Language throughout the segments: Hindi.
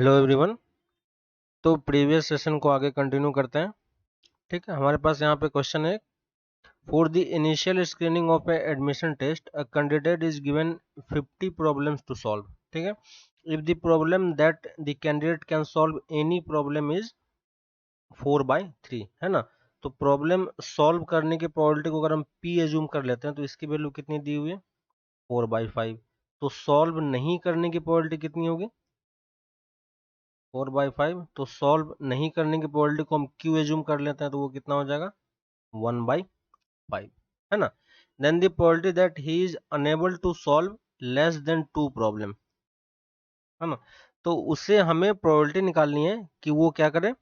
Hello everyone. तो प्रीवियस सेशन को आगे कंटिन्यू करते हैं। ठीक है, हमारे पास यहाँ पे क्वेश्चन है, for the initial screening of a admission test a candidate is given 50 problems to solve. ठीक है, if the problem that the candidate can solve any problem is 4/3, है ना। तो प्रॉब्लम सॉल्व करने की प्रोबेबिलिटी को अगर हम पी एज्यूम कर लेते हैं तो इसकी वैल्यू कितनी दी हुई है, 4/5। तो सॉल्व नहीं करने की प्रोबेबिलिटी कितनी होगी, 4/5। तो सॉल्व नहीं करने की प्रोबेबिलिटी को हम क्यू एज्यूम कर लेते हैं तो वो कितना हो जाएगा, 1/5, है ना। Then the probability that he is unable to solve less than 2 problem, है ना। तो उससे हमें प्रोबेबिलिटी निकालनी है कि वो क्या करे,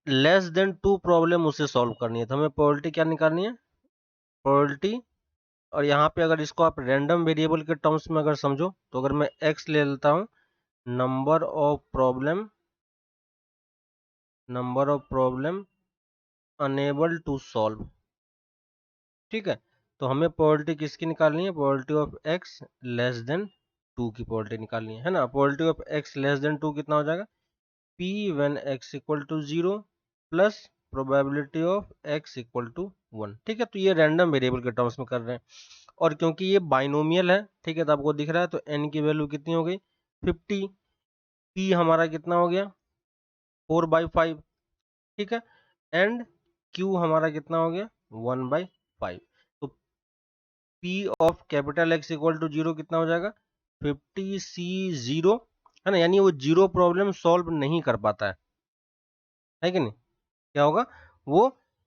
लेस देन 2 प्रॉब्लम उसे सॉल्व करनी है। तो हमें प्रोबेबिलिटी क्या निकालनी है, प्रोबेबिलिटी। और यहाँ पे अगर इसको आप रैंडम वेरिएबल के टर्म्स में अगर समझो तो अगर मैं x ले लेता हूँ, number of problem unable to solve. ठीक है, तो हमें प्रोबेबिलिटी किसकी निकालनी है, probability of x less than 2 की प्रोबेबिलिटी निकालनी है ना। Probability of x less than 2 कितना हो जाएगा, p when x equal to 0 plus probability of x equal to 1। ठीक है, तो ये रैंडम वेरिएबल के टर्म्स में कर रहे हैं और क्योंकि ये बाइनोमियल है, ठीक है, तो आपको दिख रहा है, तो n की वैल्यू कितनी हो गई, 50। p हमारा कितना हो गया, 4/5। ठीक है, एंड q हमारा कितना हो गया, 1/5। तो p of capital X equal to 0 कितना हो जाएगा, 50c0, है ना। यानी वो 0 प्रॉब्लम सॉल्व नहीं कर पाता है कि नहीं। क्या होगा, वो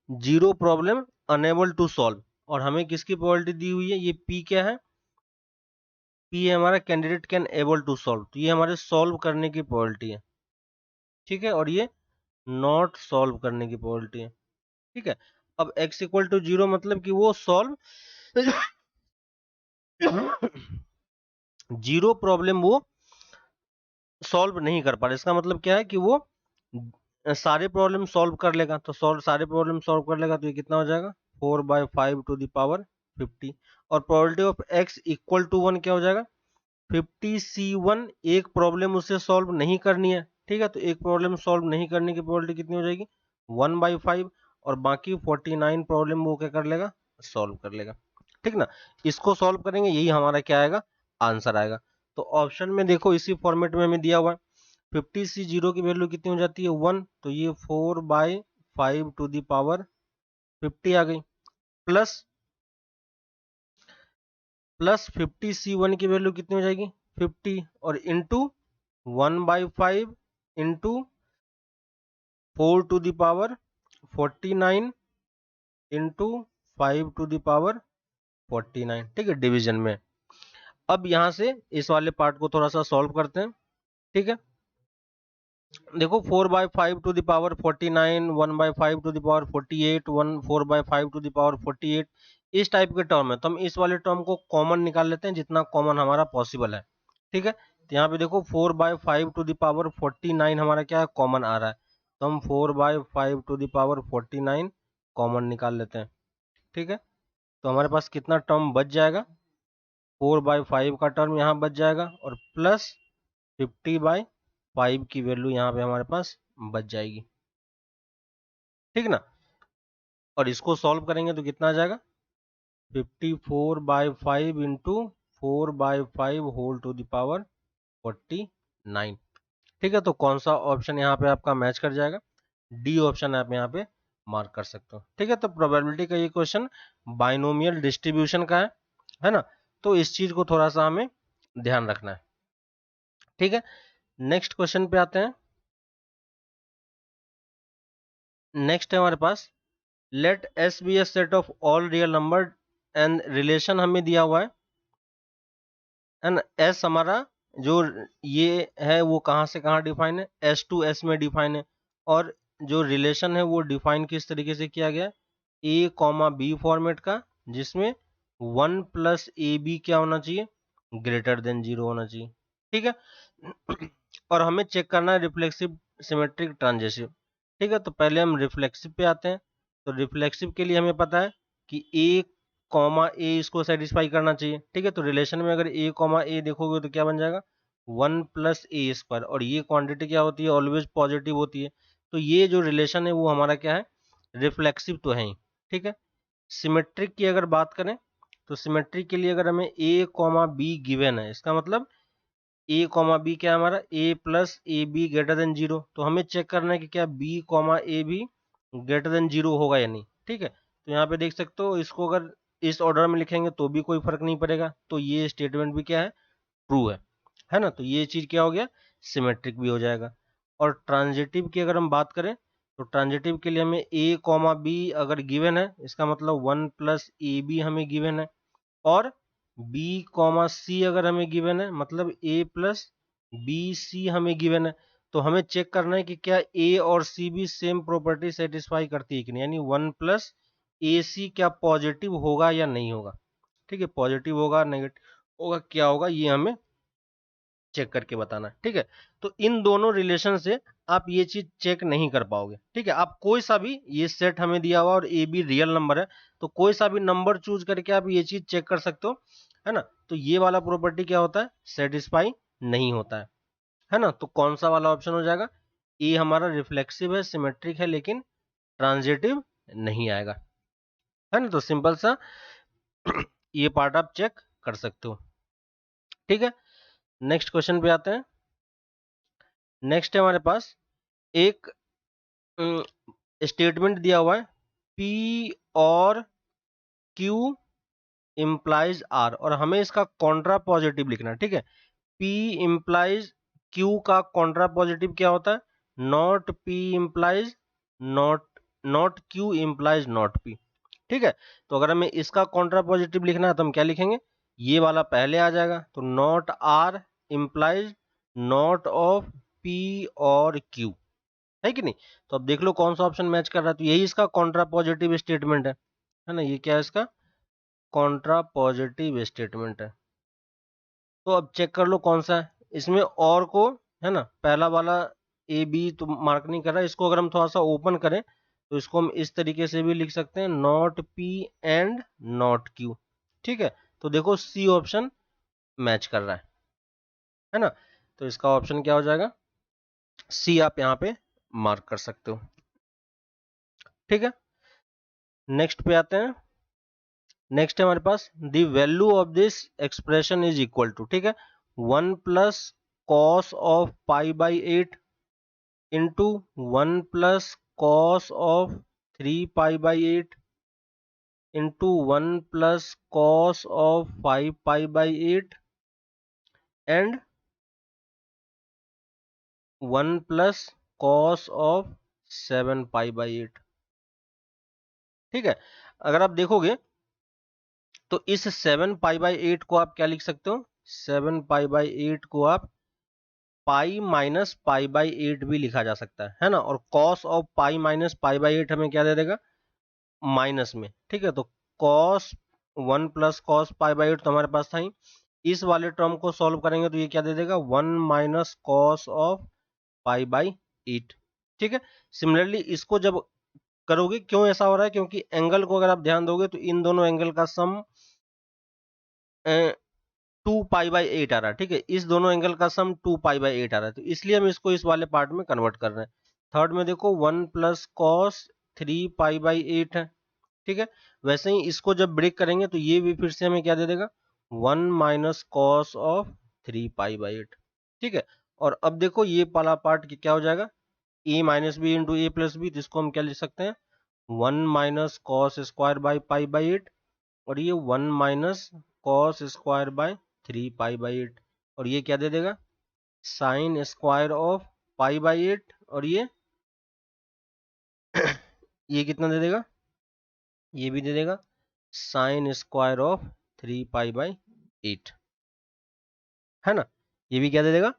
0 प्रॉब्लम अनेबल टू सॉल्व। और हमें किसकी प्रोबेबिलिटी दी हुई है, ये p क्या है, p है हमारा candidate can able to solve, तो ये हमारे सॉल्व करने की प्रोबेबिलिटी है। ठीक है, और ये नॉट सॉल्व करने की प्रोबेबिलिटी है। ठीक है, अब x इक्वल टू 0 मतलब कि वो सॉल्व 0 प्रॉब्लम वो सॉल्व नहीं कर पा रहे। इसका मतलब क्या है कि वो सारे प्रॉब्लम सॉल्व कर लेगा, तो सारे प्रॉब्लम सॉल्व कर लेगा, तो ये कितना हो जाएगा, 4/5 टू द पावर 50। और probability of x equal to 1 क्या हो जाएगा, 50c1। एक प्रॉब्लम उसे सॉल्व नहीं करनी है, ठीक है, तो एक प्रॉब्लम सॉल्व नहीं करने की प्रोबेबिलिटी कितनी हो जाएगी, 1/5। और बाकी 49 प्रॉब्लम वो क्या कर लेगा, सॉल्व कर लेगा। ठीक ना, इसको सॉल्व करेंगे, यही हमारा क्या आएगा, आंसर आएगा। तो ऑप्शन में देखो इसी फॉर्मेट में हमें दिया हुआ है, 50c0 की वैल्यू कितनी हो जाती है, 1, तो ये 4/5 टू द पावर 50 आ गई, प्लस 50c1 की वैल्यू कितनी हो जाएगी, 50, और into 1/5 into 4 to the power 49 into 5 to the power 49। ठीक है, डिवीजन में। अब यहां से इस वाले पार्ट को थोड़ा सा सॉल्व करते हैं। ठीक है, देखो 4/5 to the power 49, 1/5 to the power 48, 4/5 to the power 48, इस टाइप के टर्म है। तो हम इस वाले टर्म को कॉमन निकाल लेते हैं जितना कॉमन हमारा पॉसिबल है। ठीक है, तो यहाँ पे देखो 4/5 टू द पावर 49 हमारा क्या है, कॉमन आ रहा है, तो हम 4/5 टू द पावर 49 कॉमन निकाल लेते हैं। ठीक है, तो हमारे पास कितना टर्म बच जाएगा, 4/5 का टर्म यहाँ बच जाएगा, और प्लस 50/5 की वैल्यू यहाँ पे हमारे पास बच जाएगी। ठीक ना, और इसको सॉल्व करेंगे तो कितना आ जाएगा, 54/5 into 4/5 whole to the power 49। ठीक है, तो कौन सा ऑप्शन यहाँ पे आपका मैच कर जाएगा, डी ऑप्शन आप यहाँ पे मार्क कर सकते हो। ठीक है, तो प्रोबेबिलिटी का ये क्वेश्चन बाइनोमियल डिस्ट्रीब्यूशन का है ना, तो इस चीज को थोड़ा सा हमें ध्यान रखना है। ठीक है, नेक्स्ट क्वेश्चन पे आते हैं। नेक्स्ट है हमारे पास, let S be a set of all real number, and relation हमें दिया हुआ है ना। एस हमारा जो ये है वो कहाँ से कहाँ डिफाइन है, एस टू एस में डिफाइन है। और जो रिलेशन है वो डिफाइन किस तरीके से किया गया, ए कॉमा बी फॉर्मेट का, जिसमें 1 प्लस ए बी क्या होना चाहिए, ग्रेटर देन 0 होना चाहिए। ठीक है, और हमें चेक करना है रिफ्लेक्सिव सिमेट्रिक ट्रांजिटिव। ठीक है, तो पहले हम रिफ्लेक्सिव पे आते हैं। तो रिफ्लेक्सिव के लिए हमें पता है कि ए कॉमा ए इसको सेटिस्फाई करना चाहिए। ठीक है, तो रिलेशन में अगर ए कॉमा ए देखोगे तो क्या बन जाएगा, 1 प्लस ए स्क्वायर, और ये क्वांटिटी क्या होती है, ऑलवेज पॉजिटिव होती है। तो ये जो रिलेशन है वो हमारा क्या है, रिफ्लेक्सिव तो है ही, ठीक है। सिमेट्रिक की अगर बात करें तो सिमेट्रिक के लिए अगर हमें ए कॉमा बी गिवन है, इसका मतलब ए कॉमा बी क्या है हमारा, A plus A B greater than zero, तो हमें चेक करना है कि क्या B comma A B greater than zero होगा या नहीं, ठीक है। तो यहाँ पे देख सकते हो, इसको अगर इस ऑर्डर में लिखेंगे तो भी कोई फर्क नहीं पड़ेगा, तो ये स्टेटमेंट भी क्या है, ट्रू है ना। तो ये चीज क्या हो गया, सिमेट्रिक भी हो जाएगा। और ट्रांजिटिव की अगर हम बात करें तो ट्रांजिटिव के लिए हमें ए कॉमा बी अगर गिवन है, इसका मतलब 1 प्लस ए बी हमें गिवन है, और बी कॉमा सी अगर हमें गिवन है, मतलब ए प्लस बी सी हमें गिवन है, तो हमें चेक करना है कि क्या ए और सी भी सेम प्रॉपर्टी सेटिस्फाई करती है कि नहीं, यानी 1 प्लस ए सी क्या पॉजिटिव होगा या नहीं होगा, ठीक है। पॉजिटिव होगा, नेगेटिव होगा, क्या होगा, ये हमें चेक करके बताना है, ठीक है। तो इन दोनों रिलेशन से आप ये चीज चेक नहीं कर पाओगे, ठीक है। आप कोई सा भी, ये सेट हमें दिया हुआ और ए बी रियल नंबर है, तो कोई सा भी नंबर चूज करके आप ये चीज चेक कर सकते हो, है ना। तो ये वाला प्रॉपर्टी क्या होता है, सेटिस्फाई नहीं होता है ना। तो कौन सा वाला ऑप्शन हो जाएगा, ए हमारा रिफ्लेक्सिव है, सिमेट्रिक है, लेकिन ट्रांजिटिव नहीं आएगा, है ना। तो सिंपल सा ये पार्ट आप चेक कर सकते हो, ठीक है। नेक्स्ट क्वेश्चन पे आते हैं। नेक्स्ट है हमारे पास एक स्टेटमेंट दिया हुआ है, P और Q इम्प्लाइज R, और हमें इसका कॉन्ट्रा पॉजिटिव लिखना है, ठीक है। P इम्प्लाइज Q का कॉन्ट्रा पॉजिटिव क्या होता है, not P implies not Q implies not P, ठीक है। तो अगर हमें इसका कॉन्ट्रा पॉजिटिव लिखना है तो हम क्या लिखेंगे, ये वाला पहले आ जाएगा, तो not R implies not of P और Q, है कि नहीं। तो अब देख लो कौन सा ऑप्शन मैच कर रहा है, तो यही इसका कॉन्ट्रा पॉजिटिव स्टेटमेंट है ना। ये क्या है, इसका कॉन्ट्रा पॉजिटिव स्टेटमेंट है। तो अब चेक कर लो कौन सा है इसमें, और को, है ना, पहला वाला ए बी तो मार्क नहीं कर रहा है, इसको अगर हम थोड़ा सा ओपन करें तो इसको हम इस तरीके से भी लिख सकते हैं, not P and not Q, ठीक है। तो देखो सी ऑप्शन मैच कर रहा है ना। तो इसका ऑप्शन क्या हो जाएगा, सी आप यहाँ पे मार्क कर सकते हो, ठीक है। नेक्स्ट पे आते हैं। नेक्स्ट है हमारे पास, the value of this expression is equal to, ठीक है, 1 plus cos of pi by 8 into 1 plus cos of 3 pi by 8 into 1 plus cos of 5 pi by 8 and 1 plus cos of 7 pi by 8, ठीक है। अगर आप देखोगे तो इस 7 पाई बाई 8 को आप क्या लिख सकते हो, 7 पाई बाई 8 को आप पाई माइनस पाई बाई 8 भी लिखा जा सकता है ना। और cos of pi minus pi by 8 हमें क्या दे देगा, माइनस में, ठीक है। तो cos 1 plus cos pi by 8 तो हमारे पास था ही, इस वाले टर्म को सॉल्व करेंगे तो ये क्या दे देगा, 1 minus cos of pi by 8, ठीक है। सिमिलरली इसको जब करोगे, क्यों ऐसा हो रहा है, क्योंकि एंगल को अगर आप ध्यान दोगे तो इन दोनों एंगल का सम 2 पाई बाई 8 आ रहा है, ठीक है। इस दोनों एंगल का सम 2 पाई बाई 8 आ रहा है, तो इसलिए हम इसको इस वाले पार्ट में कन्वर्ट कर रहे हैं। थर्ड में देखो 1 प्लस कॉस 3 पाई बाई 8 है, ठीक है। वैसे ही इसको जब ब्रेक करेंगे तो ये भी फिर से हमें क्या दे देगा, 1 minus cos of 3 pi by 8, ठीक है। और अब देखो ये वाला पार्ट क्या हो जाएगा, ए माइनस बी इंटू ए प्लस बी, तो इसको हम क्या लिख सकते हैं, 1 minus cos square by pi by 8, और ये 1 minus cos square by 3 pi by 8, और ये क्या दे देगा, sine square of pi by 8, और ये ये कितना दे देगा, ये भी दे देगा sine square of 3 pi by 8, है ना। ये भी क्या दे देगा,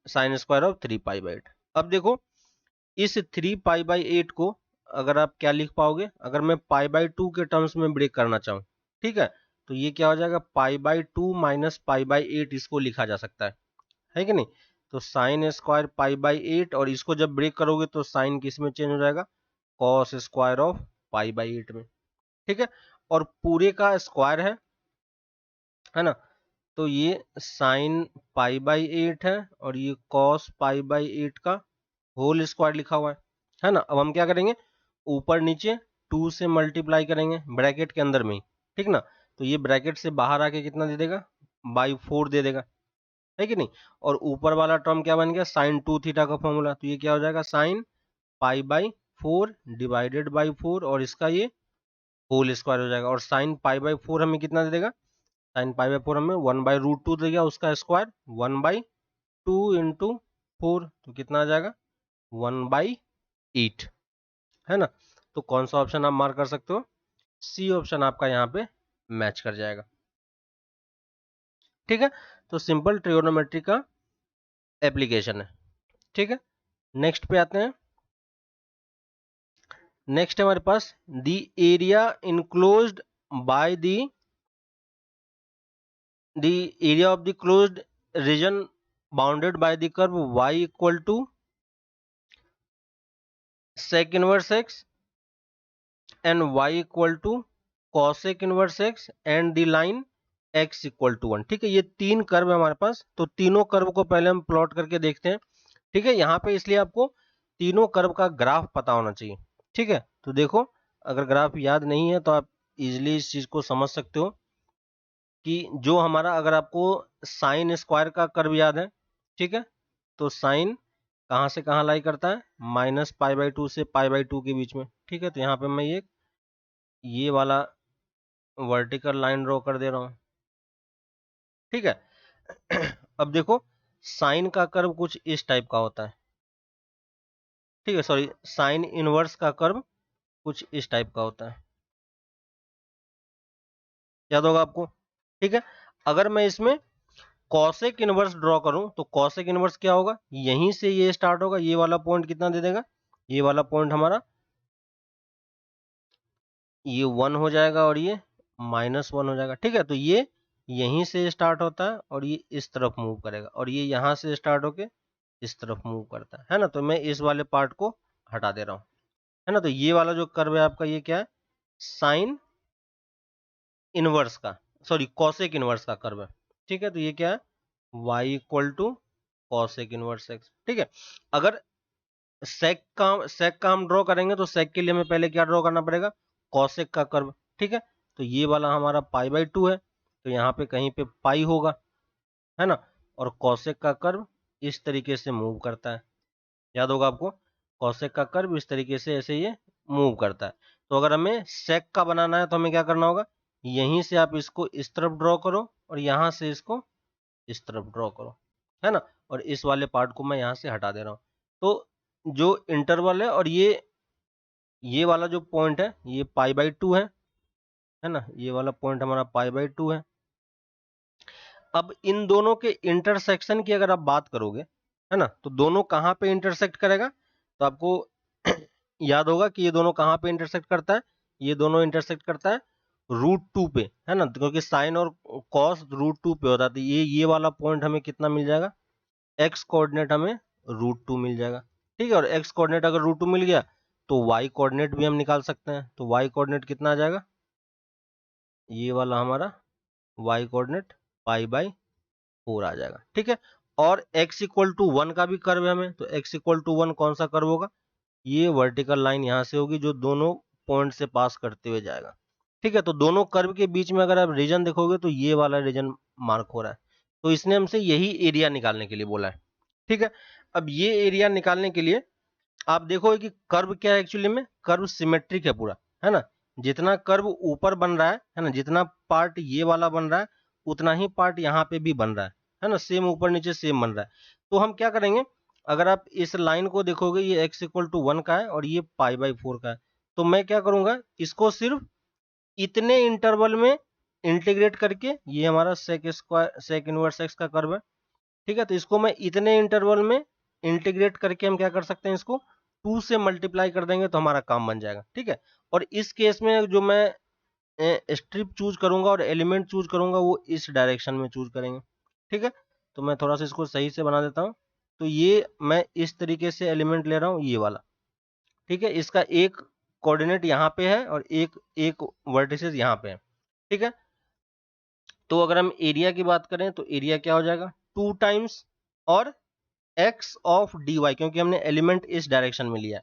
sine square of 3 pi by 8। अब देखो इस 3 पाई बाई 8 को अगर आप क्या लिख पाओगे, अगर मैं पाई बाई 2 के टर्म्स में ब्रेक करना चाहूँ, ठीक है, तो ये क्या हो जाएगा, pi by 2 minus pi by 8 इसको लिखा जा सकता है कि नहीं। तो साइन स्क्वायर पाई बाई 8, और इसको जब ब्रेक करोगे तो साइन किस में चेंज हो जाएगा, cos square of pi by 8 में, ठीक है। और पूरे का स्क्वायर है ना, तो ये साइन पाई बाई 8 है और ये कॉस पाई बाई 8 का होल स्क्वायर लिखा हुआ है ना। अब हम क्या करेंगे, ऊपर नीचे 2 से मल्टीप्लाई करेंगे ब्रैकेट के अंदर में ही, ठीक ना। तो ये ब्रैकेट से बाहर आके कितना दे देगा, बाई 4 दे देगा, है कि नहीं। और ऊपर वाला टर्म क्या बन गया, साइन 2 थीटा का फॉर्मूला, तो ये क्या हो जाएगा, sine pi by 4 divided by 4 और इसका ये होल स्क्वायर हो जाएगा। और साइन पाई बाई 4 हमें कितना दे देगा, साइन पाई बाई 4 हमें 1/√2 दे गया, उसका स्क्वायर 1/2 इंटू 4, तो कितना आ जाएगा 1/8, है ना। तो कौन सा ऑप्शन आप मार्क कर सकते हो, सी ऑप्शन आपका यहाँ पे मैच कर जाएगा, ठीक है। तो सिंपल ट्रिग्नोमेट्री का एप्लीकेशन है, ठीक है। नेक्स्ट पे आते हैं। नेक्स्ट है हमारे पास the area enclosed by the area of the closed region bounded by the curve y equal to sec inverse x and y equal to cosec inverse x and the line x equal to 1, ठीक है। ये तीन कर्व है हमारे पास, तो तीनों कर्व को पहले हम प्लॉट करके देखते हैं, ठीक है। यहाँ पे इसलिए आपको तीनों कर्व का ग्राफ पता होना चाहिए, ठीक है। तो देखो, अगर ग्राफ याद नहीं है तो आप इजिली इस चीज को समझ सकते हो कि जो हमारा, अगर आपको साइन स्क्वायर का कर्व याद है, ठीक है, तो साइन कहाँ से कहाँ लाई करता है, -π/2 से π/2 के बीच में, ठीक है। तो यहाँ पे मैं ये वाला वर्टिकल लाइन ड्रॉ कर दे रहा हूँ, ठीक है। अब देखो, साइन का कर्व कुछ इस टाइप का होता है, ठीक है, सॉरी, साइन इनवर्स का कर्व कुछ इस टाइप का होता है, याद होगा आपको, ठीक है। अगर मैं इसमें कॉसेक इनवर्स ड्रॉ करूं तो कॉसेक इनवर्स क्या होगा, यहीं से ये स्टार्ट होगा, ये वाला पॉइंट कितना दे देगा, ये वाला पॉइंट हमारा ये 1 हो जाएगा और ये -1 हो जाएगा, ठीक है। तो ये यहीं से स्टार्ट होता है और ये इस तरफ मूव करेगा और ये यहां से स्टार्ट होके इस तरफ मूव करता है ना। तो मैं इस वाले पार्ट को हटा दे रहा हूं, है ना। तो ये वाला जो कर्व है आपका, ये क्या है, साइन इनवर्स का, सॉरी कॉसेक इनवर्स का कर्व है, ठीक है। तो ये क्या है, y equal to cosec inverse x, ठीक है। अगर सेक का हम ड्रॉ करेंगे तो सेक के लिए हमें पहले क्या ड्रॉ करना पड़ेगा, कॉसेक का कर्व, ठीक है। तो ये वाला हमारा π/2 है, तो यहाँ पे कहीं पे पाई होगा, है ना। और कॉसेक का कर्व इस तरीके से मूव करता है, याद होगा आपको, कॉसेक का कर्व इस तरीके से ऐसे ये मूव करता है। तो अगर हमें सेक का बनाना है तो हमें क्या करना होगा, यहीं से आप इसको इस तरफ ड्रॉ करो और यहां से इसको इस तरफ ड्रॉ करो, है ना। और इस वाले पार्ट को मैं यहां से हटा दे रहा हूं। तो जो इंटरवल है और ये वाला जो पॉइंट है ये π/2 है ना, ये वाला पॉइंट हमारा π/2 है। अब इन दोनों के इंटरसेक्शन की अगर आप बात करोगे, है ना, तो दोनों कहाँ पे इंटरसेक्ट करेगा, तो आपको याद होगा कि ये दोनों कहाँ पे इंटरसेक्ट करता है, ये दोनों इंटरसेक्ट करता है √2 पे, है ना, क्योंकि साइन और कॉस √2 पे होता है। तो ये वाला पॉइंट हमें कितना मिल जाएगा, एक्स कोऑर्डिनेट हमें √2 मिल जाएगा, ठीक है। और एक्स कोऑर्डिनेट अगर √2 मिल गया तो वाई कोऑर्डिनेट भी हम निकाल सकते हैं। तो वाई कोऑर्डिनेट कितना आ जाएगा, ये वाला हमारा वाई कोऑर्डिनेट π/4 आ जाएगा, ठीक है। और x इक्वल टू 1 का भी कर्व है हमें, तो x इक्वल टू 1 कौन सा कर्व होगा, ये वर्टिकल लाइन यहां से होगी जो दोनों पॉइंट से पास करते हुए जाएगा, ठीक है। तो दोनों कर्व के बीच में अगर आप रीजन देखोगे तो ये वाला रीजन मार्क हो रहा है, तो इसने हमसे यही एरिया निकालने के लिए बोला है, ठीक है। अब ये एरिया निकालने के लिए आप देखोगे कि कर्व क्या है, एक्चुअली में कर्व सिमेट्रिक है पूरा, है ना। जितना कर्व ऊपर बन रहा है ना, जितना पार्ट ये वाला बन रहा है उतना ही पार्ट यहाँ पे भी बन रहा है ना, सेम ऊपर नीचे सेम बन रहा है। तो हम क्या करेंगे, अगर आप इस लाइन को देखोगे, ये x इक्वल टू 1 का है और ये π/4 का है, तो मैं क्या करूंगा, इसको सिर्फ इतने इंटरवल में इंटीग्रेट करके, ये हमारा सेक इनवर्स x का कर्व है, ठीक है। तो इसको मैं इतने इंटरवल में इंटीग्रेट करके हम क्या कर सकते हैं, इसको 2 से मल्टीप्लाई कर देंगे तो हमारा काम बन जाएगा, ठीक है। और इस केस में जो मैं स्ट्रिप चूज करूंगा और एलिमेंट चूज करूंगा वो इस डायरेक्शन में चूज करेंगे, ठीक है। तो मैं थोड़ा सा इसको सही से बना देता हूं। तो ये मैं इस तरीके से एलिमेंट ले रहा हूं, ये वाला, ठीक है। इसका एक कोऑर्डिनेट यहाँ पे है और एक वर्टिसेस यहाँ पे है, ठीक है। तो अगर हम एरिया की बात करें तो एरिया क्या हो जाएगा 2 टाइम्स और x ऑफ dy, क्योंकि हमने एलिमेंट इस डायरेक्शन में लिया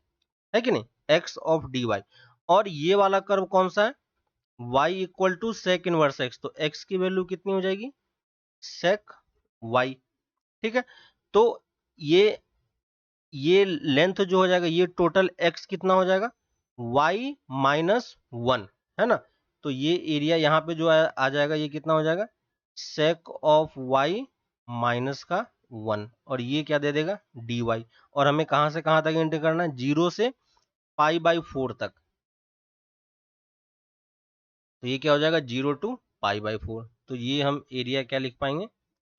है कि नहीं, x ऑफ dy। और ये वाला कर्व कौन सा है, y equal to sec inverse x, तो x की वैल्यू कितनी हो जाएगी सेक y। ठीक है, तो ये लेंथ जो हो जाएगा, ये टोटल x कितना हो जाएगा y माइनस 1, है ना। तो ये एरिया यहाँ पे जो आ जाएगा ये कितना हो जाएगा सेक ऑफ y माइनस का 1, और ये क्या दे देगा dy। और हमें कहां से कहां तक एंटर करना है, 0 से π/4 तक। तो ये क्या हो जाएगा 0 टू π/4। तो ये हम एरिया क्या लिख पाएंगे,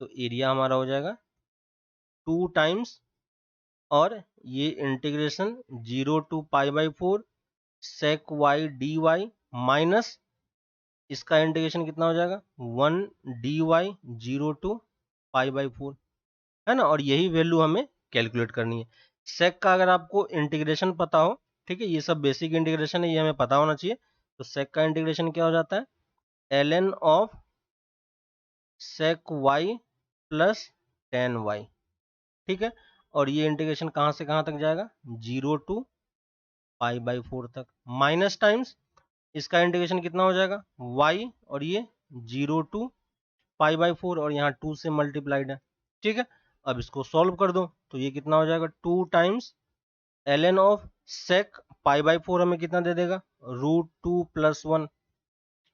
तो एरिया हमारा हो जाएगा 2 टाइम्स और ये integration 0 to π/4 sec y dy minus इसका इंटीग्रेशन कितना हो जाएगा 1 dy 0 टू π/4, है ना। और यही वैल्यू हमें कैलकुलेट करनी है। सेक का अगर आपको इंटीग्रेशन पता हो, ठीक है, ये सब बेसिक इंटीग्रेशन है, ये हमें पता होना चाहिए। तो सेक का इंटीग्रेशन क्या हो जाता है ln of sec y plus tan y। ठीक है, और ये इंटीग्रेशन कहां से कहां तक जाएगा 0 टू π/4 तक, माइनस टाइम्स इसका इंटीग्रेशन कितना हो जाएगा y, और ये 0 टू π/4, और यहाँ 2 से मल्टीप्लाइड है। ठीक है, अब इसको सॉल्व कर दो, तो ये कितना हो जाएगा 2 टाइम्स ln ऑफ sec π/4 हमें कितना दे देगा √2 + 1,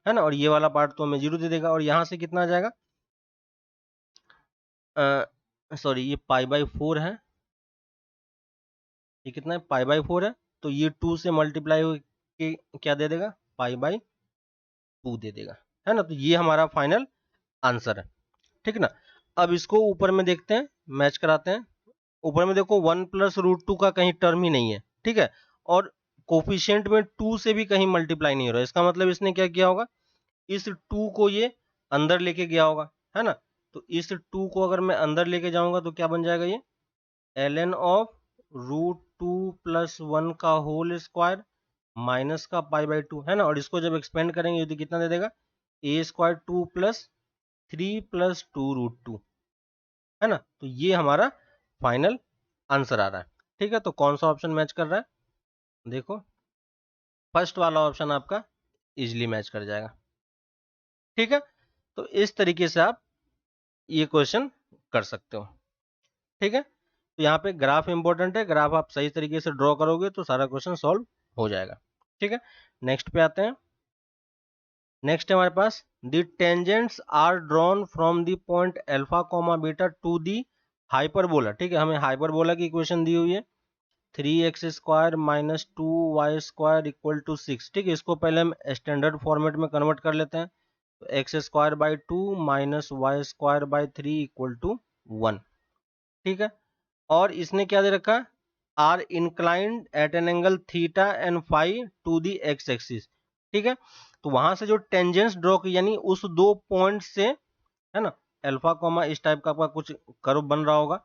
है ना। और ये वाला पार्ट तो हमें 0 दे देगा, और यहाँ से कितना आ जाएगा, सॉरी ये π/4 है, ये कितना है π/4 है, तो ये 2 से मल्टीप्लाई के क्या दे देगा π/2 दे देगा, है ना। तो ये हमारा फाइनल आंसर है, ठीक है ना। अब इसको ऊपर में देखते हैं, मैच कराते हैं। ऊपर में देखो 1 + √2 का कहीं टर्म ही नहीं है, ठीक है, और कोफिशिएंट में 2 से भी कहीं मल्टीप्लाई नहीं हो रहा है। इसका मतलब इसने क्या किया होगा, इस 2 को ये अंदर लेके गया होगा, है ना। तो इस 2 को अगर मैं अंदर लेके जाऊंगा तो क्या बन जाएगा, ये ln ऑफ √2 + 1 का होल स्क्वायर माइनस का π/2, है ना। और इसको जब एक्सपेंड करेंगे तो कितना दे देगा a² 2 + 3 + 2√2, है ना। तो ये हमारा फाइनल आंसर आ रहा है, ठीक है। तो कौन सा ऑप्शन मैच कर रहा है, देखो फर्स्ट वाला ऑप्शन आपका इजिली मैच कर जाएगा, ठीक है। तो इस तरीके से आप ये क्वेश्चन कर सकते हो, ठीक है। तो यहाँ पे ग्राफ इंपॉर्टेंट है, ग्राफ आप सही तरीके से ड्रॉ करोगे तो सारा क्वेश्चन सॉल्व हो जाएगा, ठीक है। नेक्स्ट पे आते हैं। नेक्स्ट है हमारे पास the tangents are drawn from the point alpha comma beta to the hyperbola, ठीक है। हमें हाइपरबोला की इक्वेशन दी हुई है 3x² - 2y² = 6, ठीक है। इसको पहले हम स्टैंडर्ड फॉर्मेट में कन्वर्ट कर लेते हैं, तो x²/2 - y²/3 = 1, ठीक है। और इसने क्या दे रखा, are inclined at an angle theta and phi to the X axis, ठीक है। तो वहां से जो टेंजेंस ड्रॉ की, यानी उस 2 पॉइंट से, है ना, अल्फा कॉमा इस टाइप का आपका कुछ कर्व बन रहा होगा,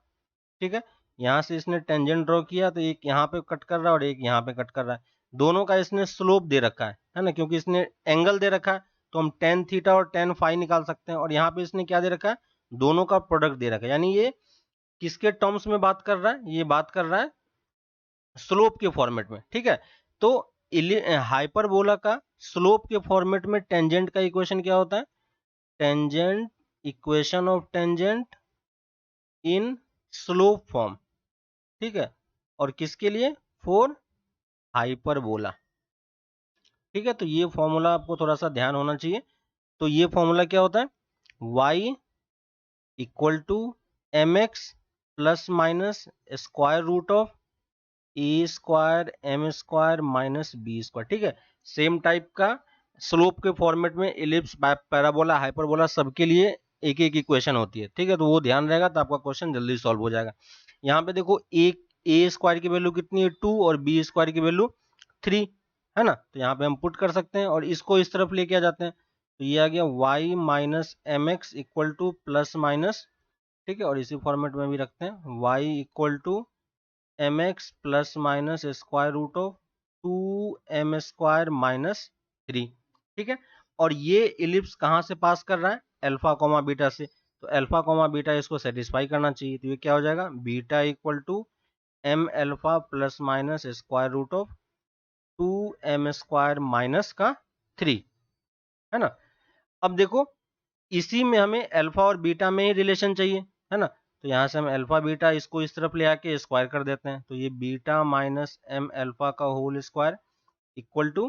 ठीक है। यहाँ से इसने टेंजेंट ड्रॉ किया, तो एक यहाँ पे कट कर रहा है और एक यहाँ पे कट कर रहा है। दोनों का इसने स्लोप दे रखा है ना, क्योंकि इसने एंगल दे रखा है तो हम tan थीटा और tan फाई निकाल सकते हैं। और यहाँ पे इसने क्या दे रखा है, दोनों का प्रोडक्ट दे रखा है, यानी ये किसके टर्म्स में बात कर रहा है, ये बात कर रहा है स्लोप के फॉर्मेट में, ठीक है। तो हाइपरबोला का स्लोप के फॉर्मेट में टेंजेंट का इक्वेशन क्या होता है, tangent equation of tangent in slope form, ठीक है। और किसके लिए, फॉर हाइपरबोला, ठीक है। तो ये फॉर्मूला आपको थोड़ा सा ध्यान होना चाहिए। तो ये फॉर्मूला क्या होता है, y = mx plus minus square root of a² m² - b², ठीक है। सेम टाइप का स्लोप के फॉर्मेट में इलिप्स, पैराबोला, हाइपरबोला सबके लिए एक एक इक्वेशन होती है, ठीक है। तो वो ध्यान रहेगा तो आपका क्वेश्चन जल्दी सॉल्व हो जाएगा। यहाँ पे देखो a² की वैल्यू कितनी है 2 और b² की वैल्यू 3, है ना। तो यहाँ पे हम पुट कर सकते हैं और इसको इस तरफ लेके आ जाते हैं, तो ये आ गया y - mx = प्लस माइनस, ठीक है। और इसी फॉर्मेट में भी रखते हैं y = mx plus minus square root of 2m² - 3, ठीक है। और ये इलिप्स कहां से पास कर रहा है, अल्फा कॉमा बीटा से, तो अल्फा कॉमा बीटा इसको सेटिस्फाई करना चाहिए। तो ये क्या हो जाएगा, beta equal to M alpha plus minus square root of 2m square minus का 3, है ना। अब देखो इसी में हमें अल्फा और बीटा में ही रिलेशन चाहिए, है ना। तो यहाँ से हम अल्फा बीटा इसको इस तरफ ले आके स्क्वायर कर देते हैं, तो ये बीटा माइनस एम अल्फा का whole square equal to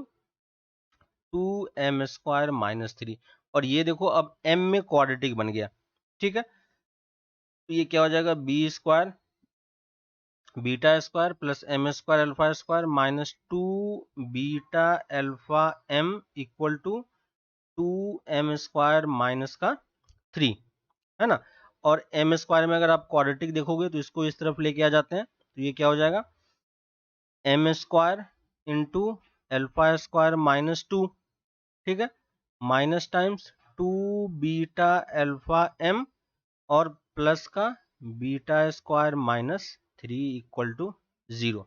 2m square minus 3। और ये देखो अब m में क्वाड्रेटिक बन गया, ठीक है। तो ये क्या हो जाएगा, B square beta square plus M square alpha square minus 2 beta alpha m equal to 2m square minus का 3, है ना। और m स्क्वायर में अगर आप क्वाड्रेटिक देखोगे तो इसको इस तरफ लेके आ जाते हैं, तो ये क्या हो जाएगा, m square into alpha square minus 2, ठीक है, minus times 2 beta alpha m और प्लस का beta square minus 3 equal to 0,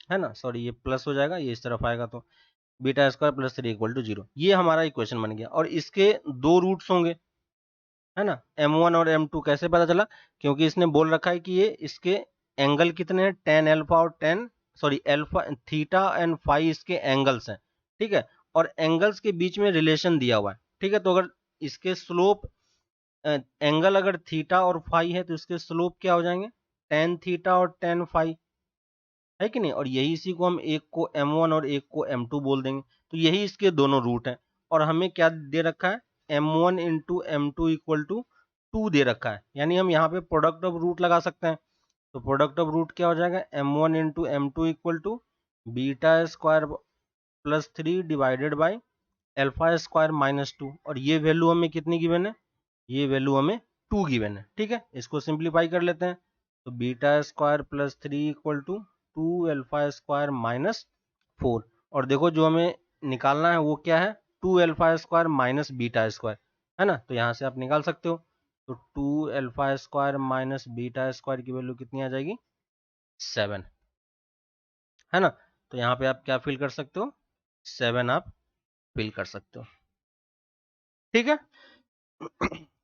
है ना। सॉरी ये प्लस हो जाएगा, ये इस तरफ आएगा, तो beta square plus 3 equal to 0, ये हमारा इक्वेशन बन गया। और इसके दो रूट्स होंगे, है ना। m1 और m2 कैसे पता चला, क्योंकि इसने बोल रखा है कि ये इसके एंगल कितने हैं, टेन अल्फा और अल्फा थीटा एंड फाई इसके एंगल्स हैं, ठीक है। और एंगल्स के बीच में रिलेशन दिया हुआ है, ठीक है। तो अगर इसके स्लोप एंगल अगर थीटा और फाई है तो इसके स्लोप क्या हो जाएंगे, टेन थीटा और टेन फाई, है कि नहीं। और यही इसी को हम एक को m1 और एक को m2 बोल देंगे, तो यही इसके दोनों रूट हैं। और हमें क्या दे रखा है, m1 into m2 equal to 2 दे रखा है, यानी हम यहाँ पे प्रोडक्ट ऑफ रूट लगा सकते हैं। तो प्रोडक्ट ऑफ रूट क्या हो जाएगा, m1 into m2 equal to beta square plus 3 divided by alpha square minus 2। और ये वैल्यू हमें कितनी गिवन है, ये वैल्यू हमें 2 गिवन है, ठीक है। इसको सिंप्लीफाई कर लेते हैं, तो beta square plus 3 equal to 2 alpha square minus 4। और देखो जो हमें निकालना है वो क्या है, 2 alpha square minus beta square, है ना। तो यहाँ से आप निकाल सकते हो, तो 2 alpha square minus beta square की वैल्यू कितनी आ जाएगी, 7, है ना। तो यहाँ पे आप क्या फिल कर सकते हो, 7 आप फिल कर सकते हो, ठीक है।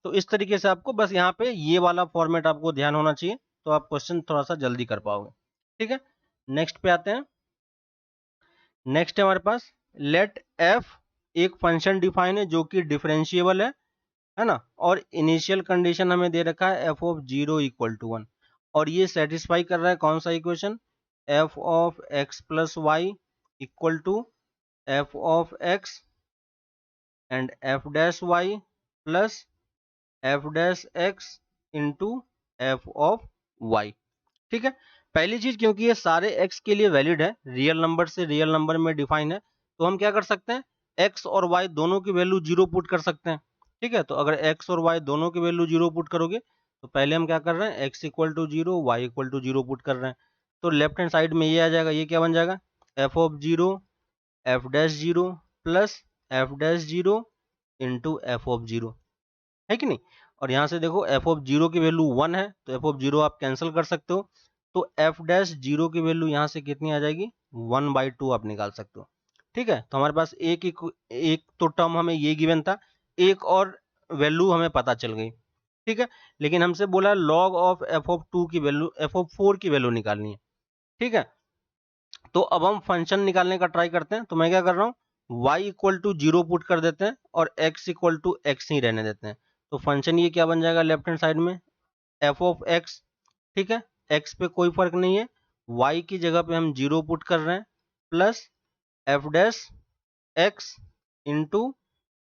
तो इस तरीके से आपको बस यहाँ पे ये वाला फॉर्मेट आपको ध्यान होना चाहिए, तो आप क्वेश्चन थोड़ा सा जल्दी कर पाओगे, ठीक है। नेक्स्ट पे आते हैं। नेक्स्ट है हमारे पास लेट एफ एक फंक्शन डिफाइन है जो कि डिफरेंशिएबल है ना। और इनिशियल कंडीशन हमें दे रखा है एफ ऑफ 0 इक्वल टू 1, और ये सेटिस्फाई कर रहा है कौन सा equation, F of X plus Y equal to F of X and F dash Y plus F dash X into F of Y, ठीक है। पहली चीज, क्योंकि ये सारे x के लिए वैलिड है, रियल नंबर से रियल नंबर में डिफाइन है, तो हम क्या कर सकते हैं, x और y दोनों की वैल्यू 0 पुट कर सकते हैं, ठीक है। तो अगर x और y दोनों की वैल्यू 0 पुट करोगे, तो पहले हम क्या कर रहे हैं, x equal to 0 Y equal to 0 put कर रहे हैं, तो लेफ्ट हैंड साइड में ये आ जाएगा, ये क्या बन जाएगा, F of 0 F dash 0 plus F dash 0 into F of 0, है कि नहीं। और यहाँ से देखो एफ ऑफ 0 की वैल्यू 1 है, तो एफ ऑफ 0 आप कैंसिल कर सकते हो, तो एफ डैश 0 की वैल्यू यहाँ से कितनी आ जाएगी, 1/2 आप निकाल सकते हो, ठीक है। तो हमारे पास एक तो टर्म हमें ये गिवन था, एक और वैल्यू हमें पता चल गई, ठीक है। लेकिन हमसे बोला लॉग ऑफ एफ ऑफ 2 की वैल्यू, एफ ऑफ 4 की वैल्यू निकालनी है, ठीक है। तो अब हम फंक्शन निकालने का ट्राई करते हैं, तो मैं क्या कर रहा हूँ, y इक्वल टू 0 पुट कर देते हैं और x इक्वल टू एक्स ही रहने देते हैं। तो फंक्शन ये क्या बन जाएगा लेफ्ट हैंड साइड में, एफ ऑफ एक्स, ठीक है, x पे कोई फर्क नहीं है, y की जगह पे हम 0 पुट कर रहे हैं, plus F dash X into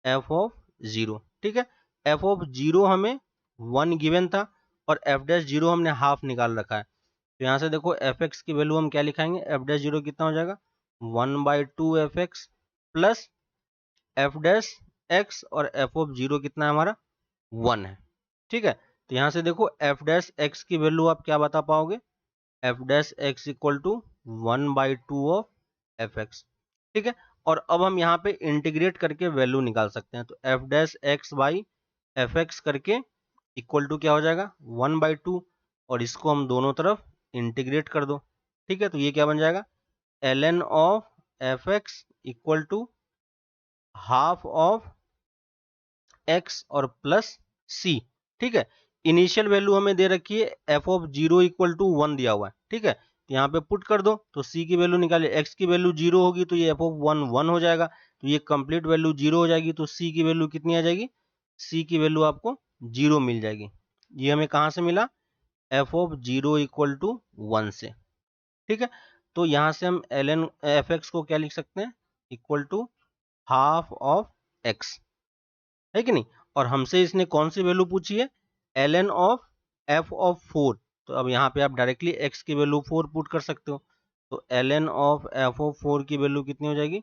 F of 0, ठीक है। एफ ऑफ 0 हमें 1 गिवन था और एफ डैश 0 हमने हाफ निकाल रखा है, तो यहाँ से देखो एफ एक्स की वैल्यू हम क्या लिखाएंगे, एफ डैश 0 कितना हो जाएगा, 1/2 F x plus F dash x, और एफ ऑफ 0 कितना है हमारा, 1 है, ठीक है। तो यहाँ से देखो एफ डैश एक्स की वैल्यू आप क्या बता पाओगे, F dash X equal to 1/2 of F X, ठीक है। और अब हम यहाँ पे इंटीग्रेट करके वैल्यू निकाल सकते हैं, तो F dash x by F x करके इक्वल टू क्या हो जाएगा, 1/2, और इसको हम दोनों तरफ इंटीग्रेट कर दो, ठीक है। तो ये क्या बन जाएगा, ln of F X equal to half of X और प्लस सी। ठीक है, इनिशियल वैल्यू हमें दे रखी है एफ ऑफ 0 इक्वल टू 1 दिया हुआ है। ठीक है, तो यहाँ पे पुट कर दो तो सी की वैल्यू निकाले, एक्स की वैल्यू 0 होगी तो ये एफ ऑफ 1 1 हो जाएगा, तो ये कंप्लीट वैल्यू 0 हो जाएगी, तो सी की वैल्यू कितनी आ जाएगी, सी की वैल्यू आपको 0 मिल जाएगी। ये हमें कहाँ से मिला, एफ ऑफ 0 इक्वल टू 1 से। ठीक है, तो यहाँ से हम एल एन एफ एक्स को क्या लिख सकते हैं, equal to half of X, है कि नहीं। और हमसे इसने कौन सी वैल्यू पूछी है, L N of F of 4, तो अब यहाँ पे आप डायरेक्टली एक्स की वैल्यू 4 पुट कर सकते हो, तो L N of F of 4 की वैल्यू कितनी हो जाएगी,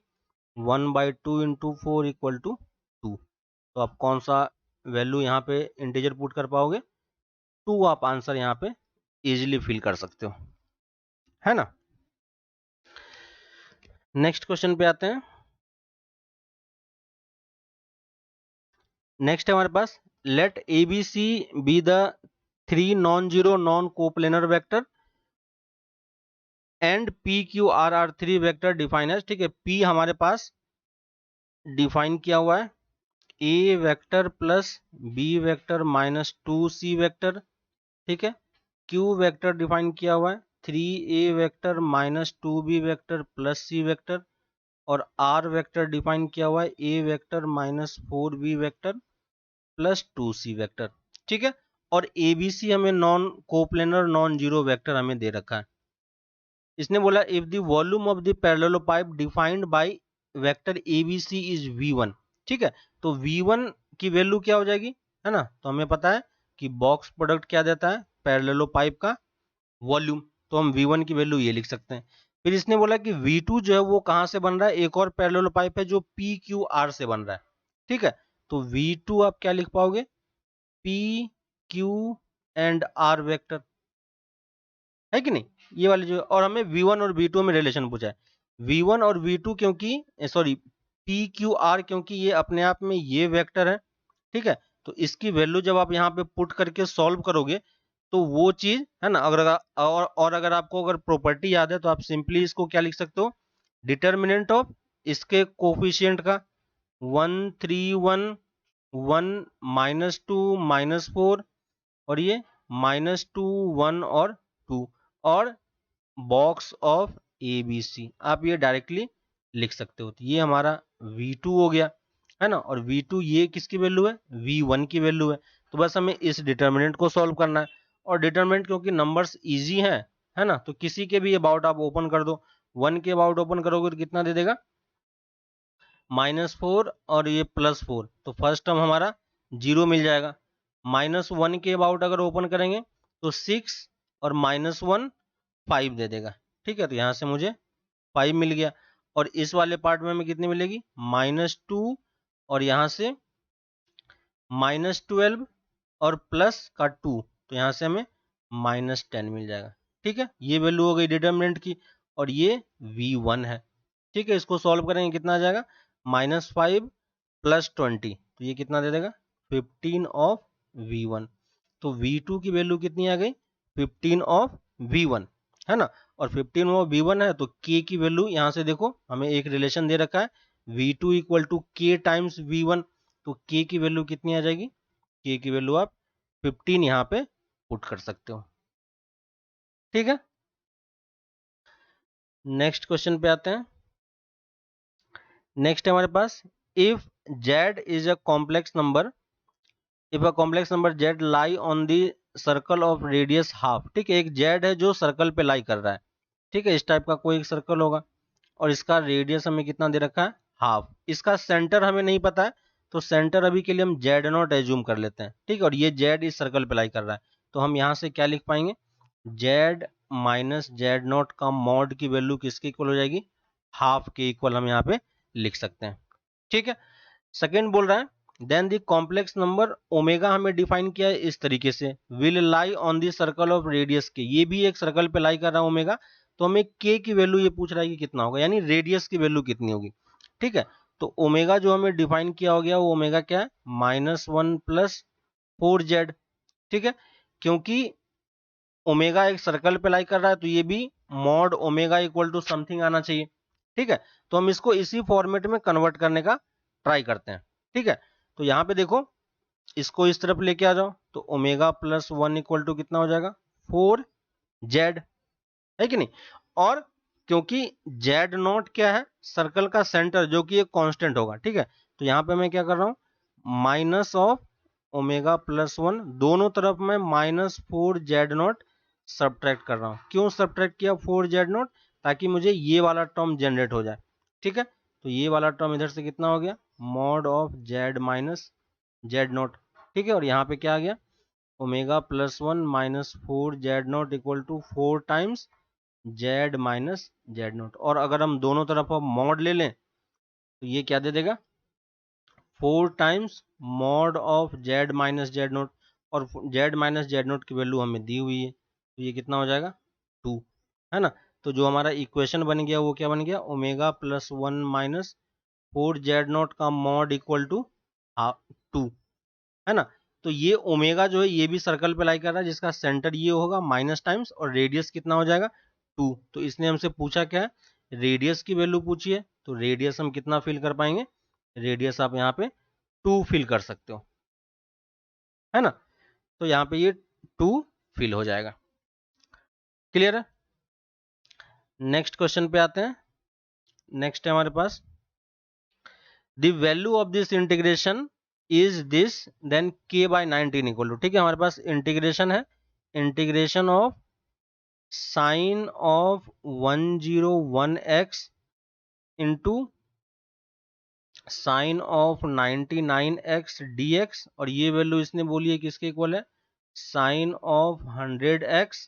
1/2 इंटू 4 इक्वल टू 2। तो आप कौन सा वैल्यू यहाँ पे इंटीजर पुट कर पाओगे, 2 आप आंसर यहाँ पे इजीली फिल कर सकते हो, है ना। नेक्स्ट क्वेश्चन पे आते हैं। नेक्स्ट है हमारे पास, let A B C be the 3 non zero non coplanar vector and P Q R are 3 vector define as. ठीक है, पी हमारे पास डिफाइन किया हुआ है A vector plus B vector minus 2c vector. ठीक है, क्यू वेक्टर डिफाइन किया हुआ है 3a vector minus 2b vector plus c vector, और आर वेक्टर डिफाइन किया हुआ है A vector minus 4b vector plus 2c vector. ठीक है, और एबीसी हमें non coplanar non zero vector हमें दे रखा है। इसने बोला if the volume of the parallelepiped defined by vector ABC is v1। ठीक है, तो v1 की वैल्यू क्या हो जाएगी, है ना, तो हमें पता है कि बॉक्स प्रोडक्ट क्या देता है, पैरेललोपाइप का वॉल्यूम, तो हम v1 की वैल्यू ये लिख सकते हैं। फिर इसने बोला कि v2 जो है वो कहां से बन रहा है, एक और पैरेललोपाइप है जो पी क्यू आर से बन रहा है। ठीक है, तो v2 आप क्या लिख पाओगे, P Q and R vector, है कि नहीं, ये वाली जो, और हमें v1 और v2 में रिलेशन पूछा है, v1 और v2 क्योंकि सॉरी पी क्यू आर क्योंकि ये अपने आप में ये वेक्टर है। ठीक है, तो इसकी वैल्यू जब आप यहाँ पे पुट करके सॉल्व करोगे तो वो चीज है ना, और अगर आपको अगर प्रॉपर्टी याद है तो आप सिंपली इसको क्या लिख सकते हो, डिटर्मिनेंट ऑफ इसके कोफिशिएंट का 1 3 1 1 -2 -4, और ये -2 1 और 2, और box of A B C आप ये डायरेक्टली लिख सकते हो। तो ये हमारा v2 हो गया, है ना, और v2 ये किसकी वैल्यू है, v1 की वैल्यू है। तो बस हमें इस डिटर्मिनेंट को सॉल्व करना है, और डिटर्मिनेंट क्योंकि नंबर्स इजी हैं, है ना, तो किसी के भी अबाउट आप ओपन कर दो, 1 के अबाउट ओपन करोगे तो कितना दे देगा, -4 और ये +4, तो फर्स्ट टर्म हमारा 0 मिल जाएगा। -1 के अबाउट अगर ओपन करेंगे तो 6 और -1 5 दे देगा। ठीक है, तो यहाँ से मुझे 5 मिल गया, और इस वाले पार्ट में हमें कितनी मिलेगी, -2, और यहाँ से -12 और प्लस का 2, तो यहाँ से हमें -10 मिल जाएगा। ठीक है, ये वैल्यू हो गई डिटर्मिनेंट की, और ये v1 है। ठीक है, इसको सॉल्व करेंगे कितना आ जाएगा, -5 + 20, तो ये कितना दे देगा, 15 ऑफ v1। तो v2 की वैल्यू कितनी आ गई, 15 ऑफ v1, है ना, और 15 ऑफ v1 है तो k की वैल्यू यहाँ से देखो हमें एक रिलेशन दे रखा है v2 = k टाइम्स v1, तो k की वैल्यू कितनी आ जाएगी, k की वैल्यू आप 15 यहाँ पे पुट कर सकते हो। ठीक है, नेक्स्ट क्वेश्चन पे आते हैं। नेक्स्ट है हमारे पास, if z is a complex number, if a complex number z lie on the circle of radius half. ठीक है, एक z है जो सर्कल पे लाई कर रहा है। ठीक है, इस टाइप का कोई एक सर्कल होगा, और इसका रेडियस हमें कितना दे रखा है, हाफ। इसका सेंटर हमें नहीं पता है, तो सेंटर अभी के लिए हम z0 एज्यूम कर लेते हैं। ठीक है, और ये z इस सर्कल पे लाई कर रहा है, तो हम यहाँ से क्या लिख पाएंगे, z माइनस z0 का मॉड की वैल्यू किसके इक्वल हो जाएगी, हाफ के इक्वल हम यहाँ पे लिख सकते हैं। ठीक है, सेकेंड बोल रहा है then the complex number omega हमें डिफाइन किया है इस तरीके से, will lie on the circle of radius K, ये भी एक सर्कल पे लाई कर रहा है ओमेगा, तो हमें k की वैल्यू ये पूछ रहा है कि कितना होगा, यानी रेडियस की वैल्यू कितनी होगी। ठीक है, तो ओमेगा जो हमें डिफाइन किया हो गया वो ओमेगा क्या है, -1 + 4z। ठीक है, क्योंकि ओमेगा एक सर्कल पे लाई कर रहा है तो ये भी mod omega equal to something आना चाहिए। ठीक है, तो हम इसको इसी फॉर्मेट में कन्वर्ट करने का ट्राई करते हैं। ठीक है, तो यहाँ पे देखो इसको इस तरफ लेके आ जाओ, तो ओमेगा प्लस 1 इक्वल टू कितना हो जाएगा 4z, है कि नहीं। और क्योंकि z नॉट क्या है सर्कल का सेंटर जो कि एक कांस्टेंट होगा, ठीक है, तो यहाँ पे मैं क्या कर रहा हूं माइनस ऑफ ओमेगा प्लस 1, दोनों तरफ मैं -4z0 सब्ट्रैक्ट कर रहा हूं। क्यों सब्ट्रैक्ट किया 4z0, ताकि मुझे ये वाला टर्म जनरेट हो जाए, ठीक है। तो ये वाला टर्म इधर से कितना हो गया mod of z minus z0, ठीक है। और यहाँ पे क्या आ गया omega plus 1 -4z0 equal to 4 times z minus z0। और अगर हम दोनों तरफ अब मॉड ले लें तो ये क्या दे देगा 4 times mod of z minus z0, और z माइनस z0 की वैल्यू हमें दी हुई है, तो ये कितना हो जाएगा 2, है ना। तो जो हमारा इक्वेशन बन गया वो क्या बन गया ओमेगा प्लस 1 माइनस 4z0 का मॉड इक्वल टू 2, है ना। तो ये ओमेगा जो है ये भी सर्कल पे लाई कर रहा है, जिसका सेंटर ये होगा माइनस टाइम्स, और रेडियस कितना हो जाएगा 2। तो इसने हमसे पूछा क्या है रेडियस की वैल्यू पूछी है, तो रेडियस हम कितना फिल कर पाएंगे, रेडियस आप यहाँ पे 2 फिल कर सकते हो, है ना। तो यहाँ पे ये 2 फिल हो जाएगा। क्लियर है। नेक्स्ट क्वेश्चन पे आते हैं। नेक्स्ट है हमारे पास the value of this integration is this then k by 19 equal to, ठीक है। हमारे पास इंटीग्रेशन है, integration of sine of 101x into sine of 99x dx, और ये वैल्यू इसने बोली है किसके इक्वल है sine of 100x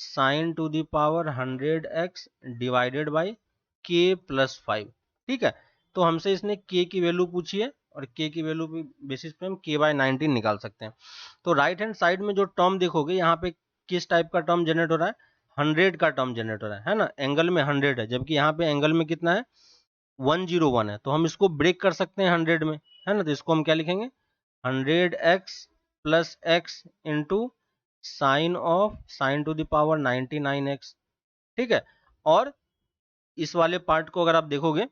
sine to the power 100x divided by k plus 5, ठीक है। तो हमसे इसने k की वैल्यू पूछी है, और k की वैल्यू पे बेसिस पे हम k बाय 19 निकाल सकते हैं। तो राइट हैंड साइड में जो टर्म देखोगे यहाँ पे किस टाइप का टर्म जनरेट हो रहा है 100 का टर्म जनरेट हो रहा है ना। एंगल में 100 है, जबकि यहाँ पे एंगल में कितना है 101 है, तो हम इसको ब्रेक कर सकते हैं 100 में, है ना। तो इसको हम क्या लिखेंगे 100x plus x into sine of sine to the power 99x, ठीक है। और इस वाले पार्ट को अगर आप देखोगे,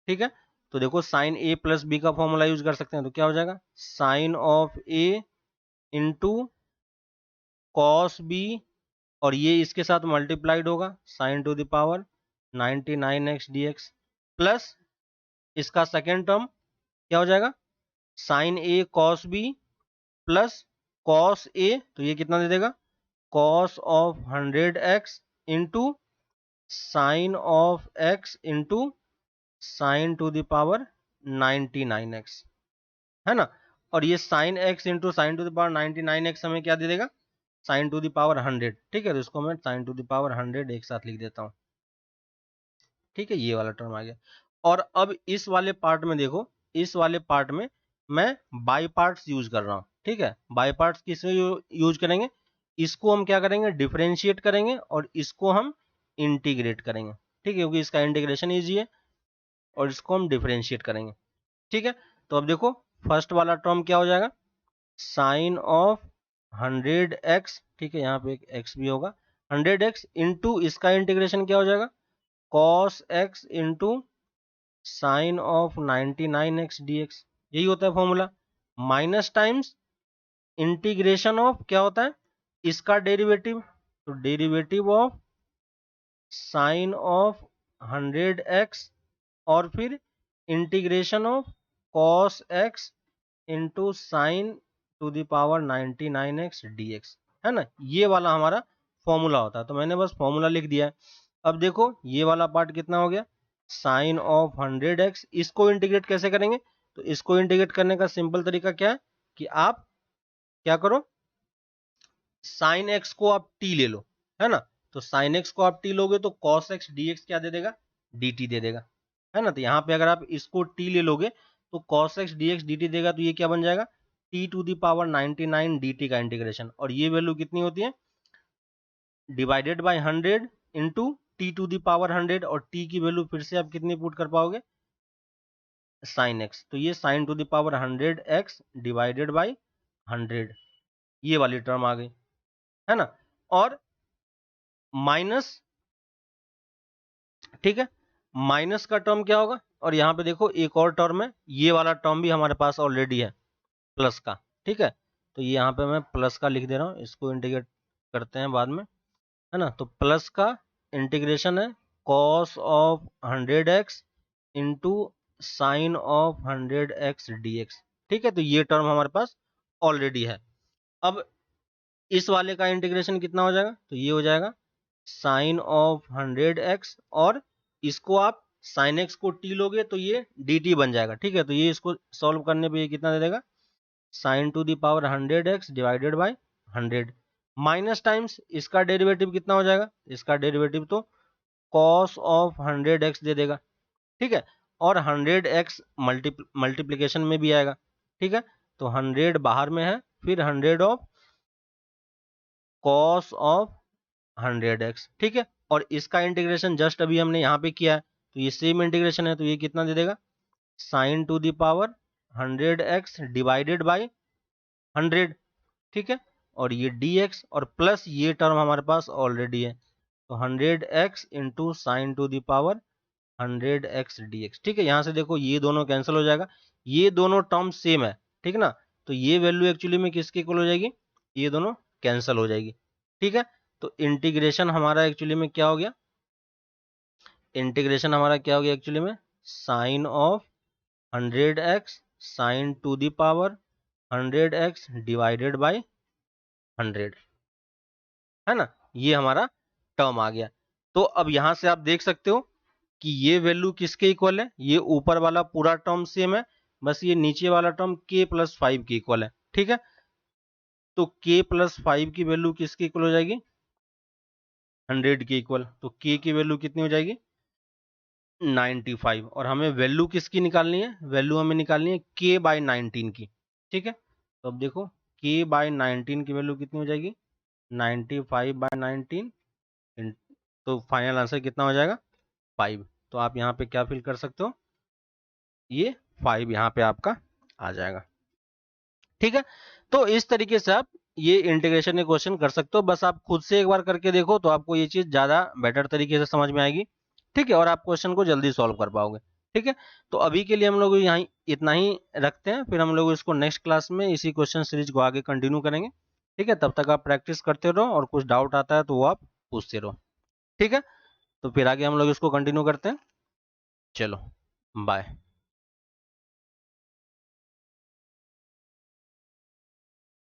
ठीक है, तो देखो साइन a प्लस बी का फॉर्मूला यूज कर सकते हैं, तो क्या हो जाएगा sine of a into cos B, और ये इसके साथ मल्टीप्लाइड होगा sine to the power 99x dx, plus इसका सेकेंड टर्म क्या हो जाएगा sine A cos B plus cos A, तो ये कितना दे देगा cos of 100x into sine of x into sine to the power 99x, है ना। और ये sine x into sine to the power 99x हमें क्या दे देगा साइन टू द पावर 100, ठीक है। तो इसको मैं साइन टू द पावर 100 एक साथ लिख देता हूँ, ठीक है। ये वाला टर्म आ गया। और अब इस वाले पार्ट में देखो, इस वाले पार्ट में मैं बाई पार्ट्स यूज कर रहा हूँ, ठीक है। बाई पार्ट्स किस यूज करेंगे, इसको हम क्या करेंगे डिफरेंशिएट करेंगे, और इसको हम इंटीग्रेट करेंगे, ठीक है, क्योंकि इसका इंटीग्रेशन ईजी है, और इसको हम डिफरेंशिएट करेंगे, ठीक है। तो अब देखो फर्स्ट वाला टर्म क्या हो जाएगा साइन ऑफ 100x, ठीक है, यहाँ पे एक x भी होगा 100x इंटू इसका इंटीग्रेशन क्या हो जाएगा cos x into sine of 99x dx, यही होता है formula. Minus times integration of क्या होता है इसका डेरिवेटिव, तो derivative of sine of 100x, और फिर integration of cos x into sine to the power 99x dx, है ना। ये वाला हमारा फॉर्मूला होता है, तो मैंने बस फॉर्मूला लिख दिया है। अब देखो ये वाला पार्ट कितना हो गया साइन ऑफ 100x, इसको इंटीग्रेट कैसे करेंगे, तो इसको इंटीग्रेट करने का सिंपल तरीका क्या है कि आप क्या करो साइन x को आप t ले लो, है ना। तो साइन x को आप t लोगे तो cos x dx क्या दे देगा dt दे देगा, है ना। तो यहाँ पे अगर आप इसको t ले लोगे तो cos x dx dt देगा, तो ये क्या बन जाएगा t to the power 99 dt का इंटीग्रेशन, और ये वैल्यू कितनी होती है divided by 100 into T to the power 100, और t की वैल्यू फिर से आप कितनी पुट कर पाओगे साइन x, तो ये sine to the power 100x divided by 100, ये वाली टर्म आ गई, है ना। और माइनस, ठीक है, माइनस का टर्म क्या होगा और यहाँ पे देखो एक और टर्म है, ये वाला टर्म भी हमारे पास ऑलरेडी है प्लस का, ठीक है। तो ये यहाँ पे मैं प्लस का लिख दे रहा हूँ, इसको इंटीग्रेट करते हैं बाद में, है ना। तो प्लस का इंटीग्रेशन है cos of 100x into sine of 100x dx, ठीक है। तो ये टर्म हमारे पास ऑलरेडी है। अब इस वाले का इंटीग्रेशन कितना हो जाएगा, तो ये हो जाएगा साइन ऑफ 100x, और इसको आप साइन एक्स को t लोगे तो ये dt बन जाएगा, ठीक है। तो ये इसको सॉल्व करने पे ये कितना दे देगा, sign to the power 100x divided by 100 minus times इसका डेरिवेटिव कितना हो जाएगा, इसका डेरिवेटिव तो cos ऑफ 100x दे देगा, ठीक है। और 100x मल्टीप्लीकेशन में भी आएगा, ठीक है। तो 100 बाहर में है, फिर 100 ऑफ cos ऑफ 100x, ठीक है। और इसका इंटीग्रेशन जस्ट अभी हमने यहाँ पे किया है, तो ये सेम इंटीग्रेशन है, तो ये कितना दे देगा, sign to the power 100x divided by 100, ठीक है। और ये dx और प्लस ये टर्म हमारे पास ऑलरेडी है, तो 100x into sine to the power 100x dx, ठीक है। यहां से देखो ये दोनों कैंसिल हो जाएगा, ये दोनों टर्म सेम है, ठीक ना। तो ये वैल्यू एक्चुअली में किसके इक्वल हो जाएगी, ये दोनों कैंसिल हो जाएगी, ठीक है। तो इंटीग्रेशन हमारा एक्चुअली में क्या हो गया, इंटीग्रेशन हमारा क्या हो गया एक्चुअली में, sine of 100x sine to the power 100x divided by 100, है ना। ये हमारा टर्म आ गया। तो अब यहां से आप देख सकते हो कि ये वैल्यू किसके इक्वल है, ये ऊपर वाला पूरा टर्म सेम है, बस ये नीचे वाला टर्म k प्लस 5 के इक्वल है, ठीक है। तो k प्लस 5 की वैल्यू किसके इक्वल हो जाएगी, 100 के इक्वल। तो k की वैल्यू कितनी हो जाएगी, 95। और हमें वैल्यू किसकी निकालनी है, वैल्यू हमें निकालनी है k बाई 19 की, ठीक है। तो अब देखो k बाई 19 की वैल्यू कितनी हो जाएगी, 95 बाई 19, तो फाइनल आंसर कितना हो जाएगा, 5। तो आप यहाँ पे क्या फिल कर सकते हो, ये 5 यहाँ पे आपका आ जाएगा, ठीक है। तो इस तरीके से आप ये इंटीग्रेशन के क्वेश्चन कर सकते हो। बस आप खुद से एक बार करके देखो तो आपको ये चीज ज्यादा बेटर तरीके से समझ में आएगी, ठीक है। और आप क्वेश्चन को जल्दी सॉल्व कर पाओगे, ठीक है। तो अभी के लिए हम लोग यहाँ इतना ही रखते हैं, फिर हम लोग इसको नेक्स्ट क्लास में इसी क्वेश्चन सीरीज को आगे कंटिन्यू करेंगे, ठीक है। तब तक आप प्रैक्टिस करते रहो, और कुछ डाउट आता है तो वो आप पूछते रहो, ठीक है। तो फिर आगे हम लोग इसको कंटिन्यू करते हैं, चलो बाय।